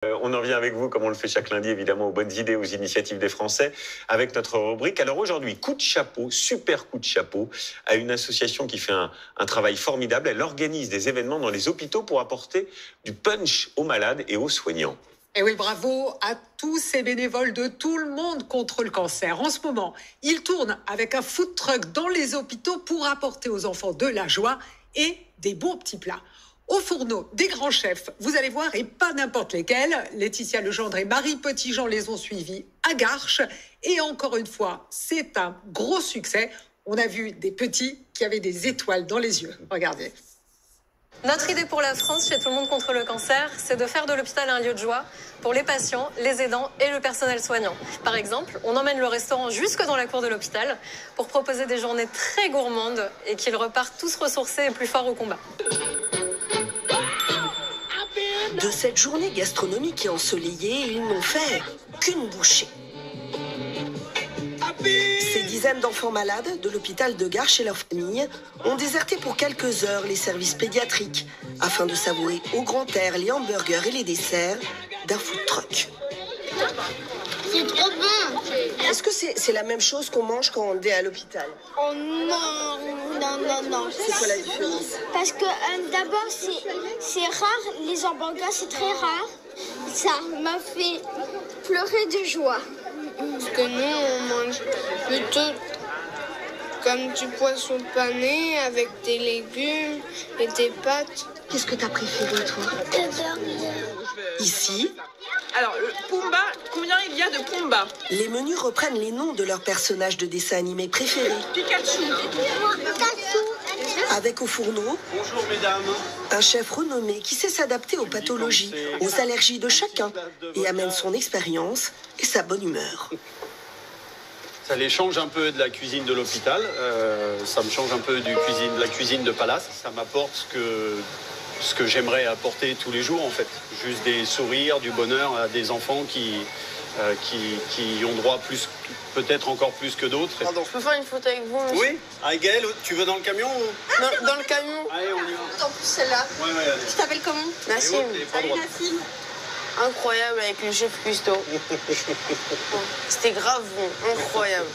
On en vient avec vous, comme on le fait chaque lundi, évidemment, aux bonnes idées, aux initiatives des Français, avec notre rubrique. Alors aujourd'hui, coup de chapeau, super coup de chapeau, à une association qui fait un travail formidable. Elle organise des événements dans les hôpitaux pour apporter du punch aux malades et aux soignants. Et oui, bravo à tous ces bénévoles de tout le monde contre le cancer. En ce moment, ils tournent avec un food truck dans les hôpitaux pour apporter aux enfants de la joie et des bons petits plats. Au fourneau, des grands chefs, vous allez voir, et pas n'importe lesquels. Laetitia Legendre et Marie Petitjean les ont suivis à Garches. Et encore une fois, c'est un gros succès. On a vu des petits qui avaient des étoiles dans les yeux. Regardez. Notre idée pour la France, chez Tout le monde contre le cancer, c'est de faire de l'hôpital un lieu de joie pour les patients, les aidants et le personnel soignant. Par exemple, on emmène le restaurant jusque dans la cour de l'hôpital pour proposer des journées très gourmandes et qu'ils repartent tous ressourcés et plus forts au combat. De cette journée gastronomique et ensoleillée, ils n'ont fait qu'une bouchée. Ces dizaines d'enfants malades de l'hôpital de Garches et leurs familles ont déserté pour quelques heures les services pédiatriques afin de savourer au grand air les hamburgers et les desserts d'un food truck. C'est trop bon. Est-ce que c'est la même chose qu'on mange quand on est à l'hôpital? Oh non, non, non, non. C'est quoi la différence? Parce que d'abord, c'est rare, les hamburgers, c'est très rare. Ça m'a fait pleurer de joie. Parce que nous, on mange plutôt comme du poisson pané avec des légumes et des pâtes. Qu'est-ce que t'as préféré, toi? Ici, alors, Pumba, combien il y a de Pumba? les menus reprennent les noms de leurs personnages de dessins animés préférés. Pikachu. Avec au fourneau, Bonjour mesdames. un chef renommé qui sait s'adapter aux pathologies, aux allergies de chacun et amène son expérience et sa bonne humeur. Ça les change un peu de la cuisine de l'hôpital, ça me change un peu de la cuisine de palace. Ça m'apporte ce que j'aimerais apporter tous les jours en fait. Juste des sourires, du bonheur à des enfants qui ont droit peut-être encore plus que d'autres. Pardon, je peux faire une photo avec vous, monsieur? Oui. Ah, Gaël, tu veux dans le camion ou... Dans le camion. Allez, on y va. En plus, celle-là. Ouais, allez. Tu t'appelles comment? Nassim. Nassim. Incroyable avec le chef Custo. C'était grave bon, incroyable.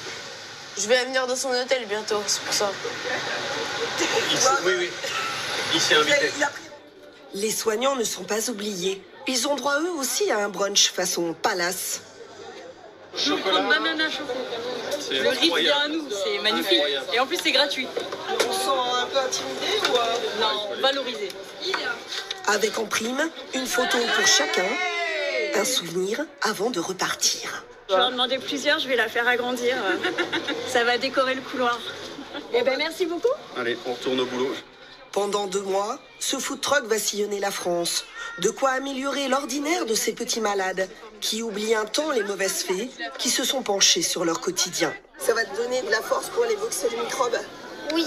Je vais venir dans son hôtel bientôt, c'est pour ça. Oui. Il s'est invité. Les soignants ne sont pas oubliés. Ils ont droit eux aussi à un brunch façon palace. Chocolat. Banana chocolat. C'est Le riz vient à incroyable. nous, c'est magnifique. Incroyable. Et en plus, c'est gratuit. On se sent un peu intimidé ou... Non, valorisé. Avec en prime une photo pour chacun, un souvenir avant de repartir. Je vais en demander plusieurs, je vais la faire agrandir. Ça va décorer le couloir. Eh ben merci beaucoup. Allez, on retourne au boulot. Pendant 2 mois, ce food truck va sillonner la France. De quoi améliorer l'ordinaire de ces petits malades qui oublient un temps les mauvaises fées qui se sont penchées sur leur quotidien. Ça va te donner de la force pour aller boxer les microbes. Oui,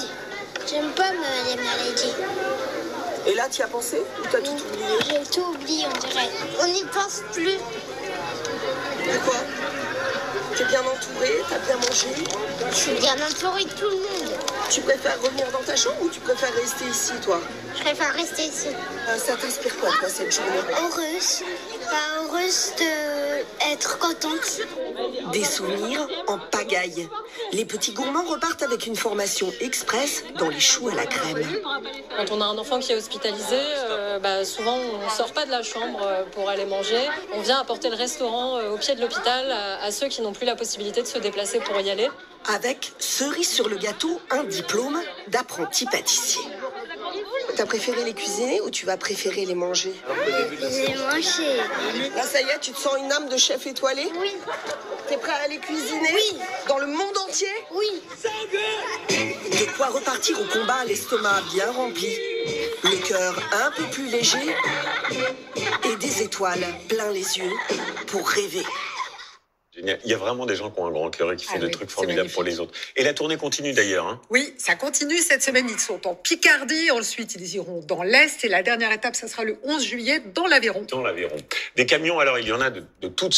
j'aime pas les maladies. Et là, tu y as pensé ou t'as tout oublié? J'ai tout oublié, on dirait. On n'y pense plus. De quoi? T'es bien entouré, t'as bien mangé. Je suis bien entourée de tout le monde. Tu préfères revenir dans ta chambre ou tu préfères rester ici, toi? Je préfère rester ici. Ça t'inspire quoi, toi, cette journée? Heureuse. Pas heureuse d'être contente. Des souvenirs en pagaille. Les petits gourmands repartent avec une formation express dans les choux à la crème. Quand on a un enfant qui est hospitalisé, souvent on ne sort pas de la chambre pour aller manger. On vient apporter le restaurant au pied de l'hôpital à ceux qui n'ont plus la possibilité de se déplacer pour y aller. Avec, cerise sur le gâteau, un diplôme d'apprenti pâtissier. T'as préféré les cuisiner ou tu vas préférer les manger? J'ai mangé. Là, ça y est, tu te sens une âme de chef étoilé? Oui. T'es prêt à aller cuisiner? Oui. Dans le monde entier? Oui. De quoi repartir au combat, l'estomac bien rempli, le cœur un peu plus léger et des étoiles plein les yeux pour rêver. Génial. Il y a vraiment des gens qui ont un grand cœur et qui font des trucs c'est formidables pour les autres. Et la tournée continue d'ailleurs. Hein. Oui, ça continue cette semaine. Ils sont en Picardie. Ensuite, ils iront dans l'Est. Et la dernière étape, ça sera le 11 juillet dans l'Aveyron. Dans l'Aveyron. Des camions, alors il y en a de toutes sortes.